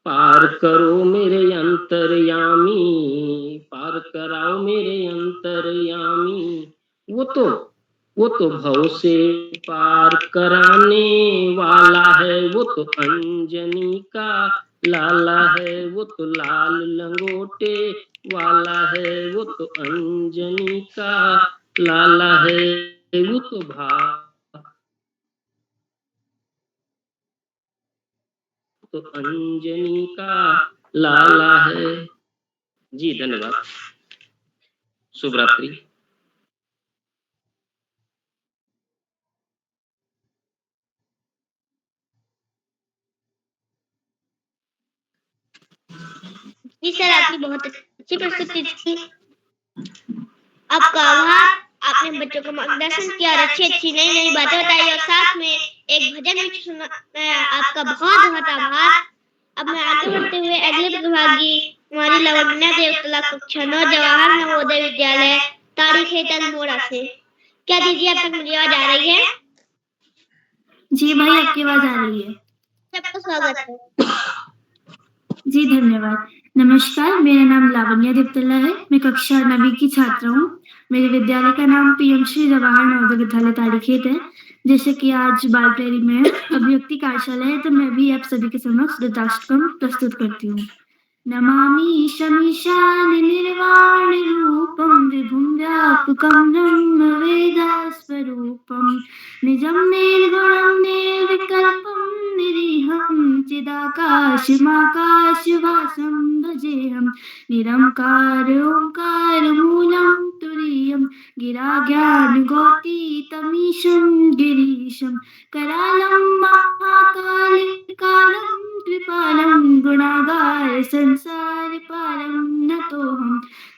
पार करो मेरे अंतर्यामी, पार कराओ मेरे अंतर्यामी। वो तो भव से पार कराने वाला है, वो तो अंजनी का लाला है, वो तो लाल लंगोटे वाला है, वो तो अंजनी का लाला है, वो तो तो अंजनी का लाला है। जी धन्यवाद, शुभ रात्रि। जी सर, आपकी बहुत अच्छी प्रस्तुति थी। आपका आभार। आपने बच्चों को मार्गदर्शन किया और अच्छी अच्छी नई नई बातें बताई और साथ में एक भजन भी सुनाया। आपका बहुत बहुत आभार। अब मैं आगे बढ़ते हुए अगले प्रतिभागी हमारी लावण्या देवतला कक्षा 9 जवाहर नवोदय विद्यालय तारीख है तलमोड़ा से। क्या दीदी अब तक मुझे आवाज आ रही है? जी भाई, आपकी आवाज आ रही है। सबका स्वागत है। जी धन्यवाद। नमस्कार, मेरा नाम लावण्या देवतला है। मैं कक्षा 9वीं की छात्रा हूँ। मेरे विद्यालय का नाम पीएम श्री जवाहर नवोदय विद्यालय ताड़ीखेत है। जैसे कि आज बाल प्रेरी में अभिव्यक्ति कार्यशाला है, तो मैं भी आप सभी के समक्ष दत्ताष्टकम प्रस्तुत करती हूँ। नमामि शमीशान निर्वाण रूपम विभुं व्यापकं ब्रह्म वेदास्वरूपं निजं निर्गुणं निर्विकल्पं निरीहं चिदाकाशमाकाशवासं भजेऽहं निरंकार ओंकारमूलं तुरीयं गिराज्ञानगोतीतमीशं गिरीशं करालं महाकालिकालं कृपालं गुणागार संसार पारं नतोऽहं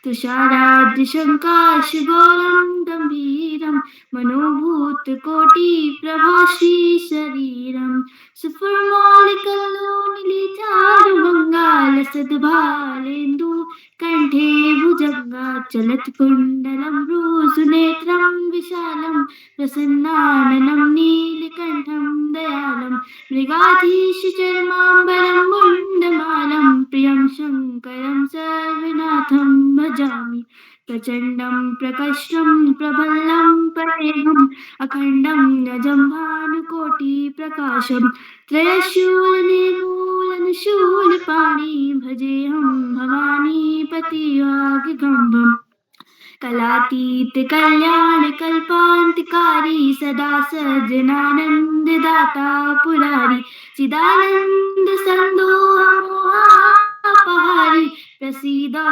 तुषाराद्रिशङ्काशगौरं गम्भीरं मनोभूतकोटिप्रभाश्री शरीरं सुफुर्मौलिकलोलितारुमङ्गालसद्भालेन्दु कण्ठे भुजङ्गा चलत्कुण्डलं भ्रूसुनेत्रं विशालं प्रसन्नाननं नीलकण्ठं दयालं मृगाधीशचर्माम्बरं मुण्डमालं प्रियं शङ्करं सर्वनाथं भजामि प्रचण्डं प्रकष्टं प्रबलं परेहम् अखण्डं गजं भानुकोटिप्रकाशं त्रयशूलनिर्मूलनशूलपाणि भजेऽहं भवानीपतिवाग्गम्भम् कलातीत कल्याण कल्पांतकारी सदा सज्जनानंददाता पुरारी चिदानंद संदोहापहारी प्रसीदा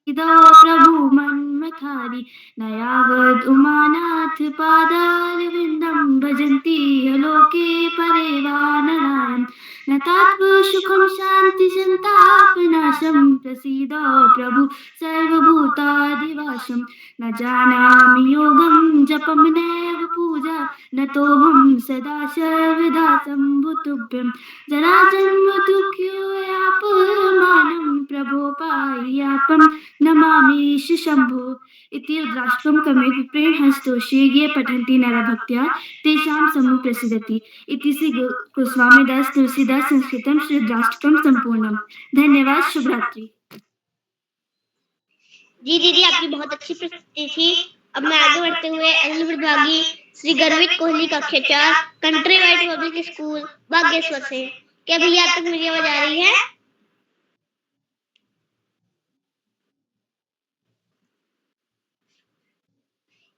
प्रभु मन्मथारी नयावद उमानाथ पादारविंदं भजन्ति लोके परेवानरायण न तात्पुरुषुखं शान्ति संतापनाशं प्रसीद प्रभु सर्वभूतादिवासं न जानामि योगं जपं नैव पूजा न तोऽहं सदा सर्वदा सम्भुतुभ्यं जराजन्मदुःखयोयापमानं प्रभो पाह्यापं नमामि शम्भो इति रुद्राष्टकं कमे विप्रेण हस्तोषे ये पठन्ति नरभक्त्या तेषां समूह प्रसिद्धति इति श्री गोस्वामी दास तुलसीदास संस्कृतम श्री रुद्राष्टकम संपूर्णम। धन्यवाद, शुभ रात्रि। जी दीदी, आपकी बहुत अच्छी प्रस्तुति थी। अब मैं आगे बढ़ते हुए अगले प्रतिभागी श्री गर्वित कोहली कक्षा 4 country wide public school Bageshwar से। क्या भैया अब तक मुझे आवाज आ रही है?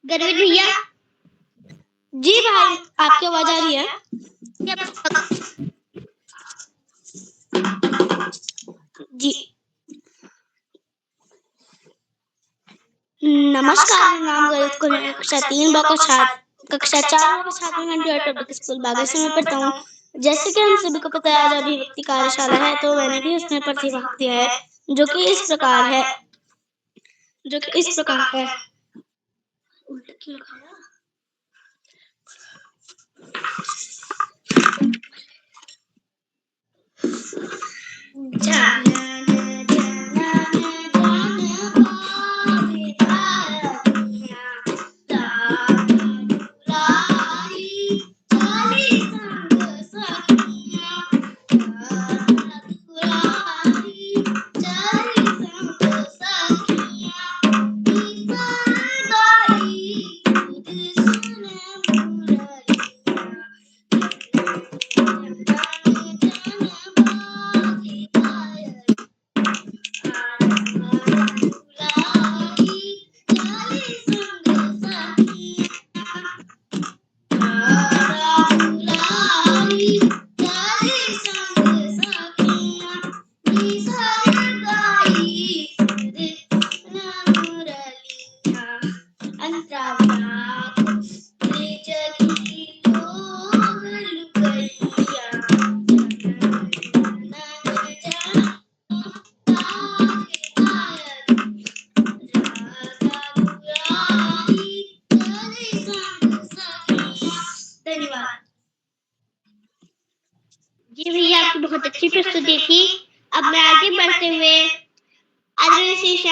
गर्वित भैया? जी भाई, आपकी आवाज आ रही है? जी नमस्कार, मेरा नाम गर्वित कोहली कक्षा 3 कक्षा 4 पब्लिक स्कूल बागेश्वर में पढ़ता हूँ। जैसे कि हम सभी को पता है, आज अभिव्यक्ति कार्यशाला है, तो मैंने भी उसमें प्रतिभाग दिया है, जो कि इस प्रकार है।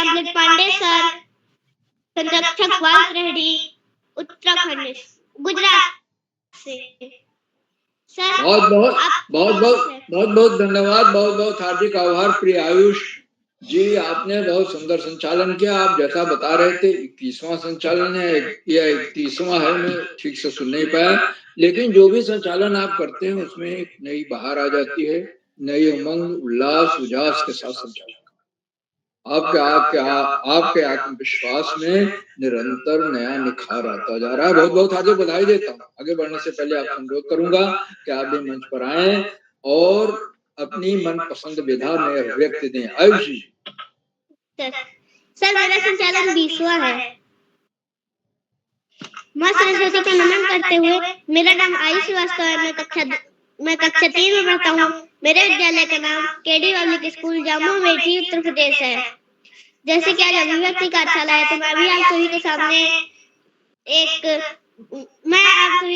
पैम्पलेट पांडे सर, संरक्षक वाल्स रेड्डी, उत्तराखंड, गुजरात से। सर बहुत बहुत धन्यवाद, बहुत बहुत हार्दिक आभार प्रिय आयुष जी। आपने बहुत सुंदर संचालन किया। आप जैसा बता रहे थे 21वां संचालन है या 31वां है, मैं ठीक से सुन नहीं पाया, लेकिन जो भी संचालन आप करते हैं उसमें एक नई बहार आ जाती है, नई उमंग, उल्लास, उजास के साथ संचालन। आपके आत्मविश्वास में निरंतर नया निखार आता जा रहा है। बहुत बहुत हार्दिक बधाई देता हूँ। आगे बढ़ने से पहले आपसे अनुरोध करूंगा कि आप भी मंच पर आए और अपनी मनपसंद विधा में अभिव्यक्ति दें। आयुष जी। सर मेरा संचालन 20वां है। माँ सरस्वती को नमन करते हुए, मेरा नाम आयुष श्रीवास्तव है। मैं कक्षा 3 में पढ़ता हूँ। मेरे विद्यालय का नाम KD public school Jamu Amethi Uttar Pradesh है। जैसे कि आज अभिव्यक्ति कार्यशाला है, तो मैं भी आप सभी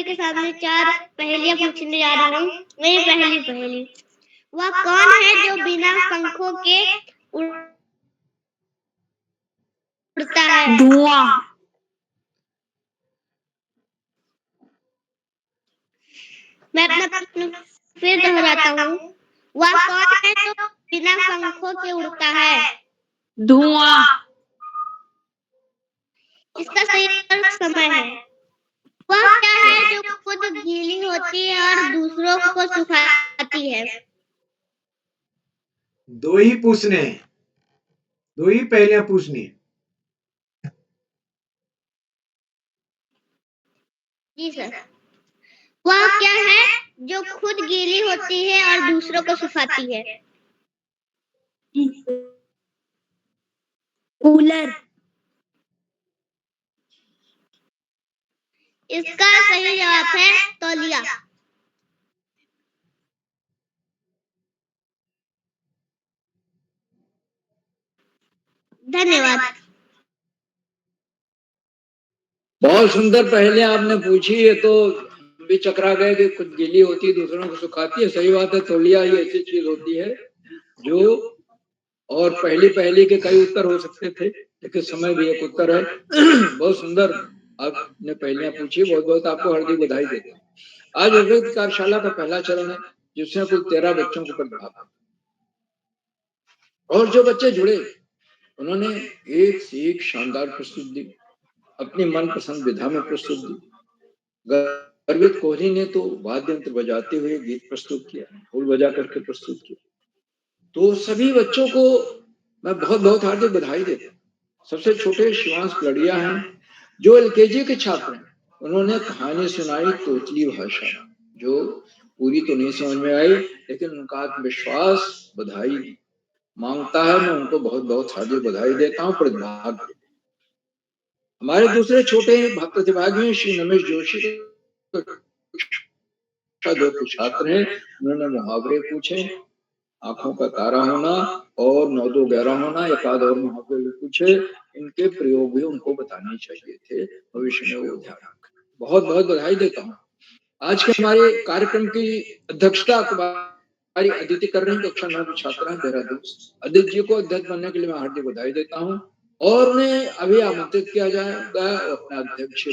के सामने 4 पहेलियां पूछने जा रहा हूँ। मेरी पहली पहेली, वह कौन है जो बिना पंखों के उड़ता है? धुआं। मैं अपना प्रश्न फिर दोहराता हूँ, वह कौन है जो बिना पंखों के उड़ता है? धुआं। इसका सही उत्तर समय है। वह क्या है जो खुद गीली होती है और दूसरों को सुखाती है? 2 ही पूछने हैं, 2 ही पहेलियां पूछनी है। जी सर। वह क्या है जो खुद गीली होती है और दूसरों को सुखाती है? कूलर। इसका सही जवाब है तौलिया। धन्यवाद। बहुत सुंदर पहेलियां आपने पूछी। ये तो भी चकरा गए कि कुछ गीली होती है दूसरों को सुखाती है। सही बात है, तौलिया ही ऐसी चीज होती है जो, और पहली के कई उत्तर हो सकते थे, लेकिन समय भी एक उत्तर है। बहुत सुंदर आपने पहेलियां पूछी। बहुत बहुत आपको हार्दिक बधाई देता हूँ। आज अभिव्यक्ति कार्यशाला का पहला चरण है, जिसमें कुल 13 बच्चों को प्रतिभाग, और जो बच्चे जुड़े उन्होंने एक से एक शानदार प्रस्तुति दी, अपनी मनपसंद विधा में प्रस्तुत दी। गर्वित कोहली ने तो वाद्य यंत्र बजाते हुए गीत प्रस्तुत किया, ढोल बजा करके प्रस्तुत किया। तो सभी बच्चों को मैं बहुत बहुत हार्दिक बधाई देता हूँ। सबसे छोटे शिवांश लड़िया हैं, जो LKG के छात्र हैं। उन्होंने कहानी सुनाई तोतली भाषा, जो पूरी तो नहीं समझ में आई, लेकिन उनका आत्मविश्वास बधाई मांगता है। मैं उनको बहुत बहुत हार्दिक बधाई देता हूँ। प्रतिभाग हमारे दूसरे छोटे प्रतिभागी श्री नमेश जोशी जो छात्र हैं, उन्होंने मुहावरे पूछे, आंखों का तारा होना और 9 2 11 होना, एक आध और मुहावरे पूछे। इनके प्रयोग भी उनको बताने चाहिए थे, भविष्य में वो ध्यान रखें। बहुत बहुत बधाई देता हूँ। आज के हमारे कार्यक्रम की अध्यक्षता हमारी अदिति कर रहे हैं, कक्षा 9 की छात्रा है देहरादून। अदिति जी को अध्यक्ष बनने के लिए मैं हार्दिक बधाई देता हूँ, और उन्हें अभी आमंत्रित किया जाएगा अपना अध्यक्ष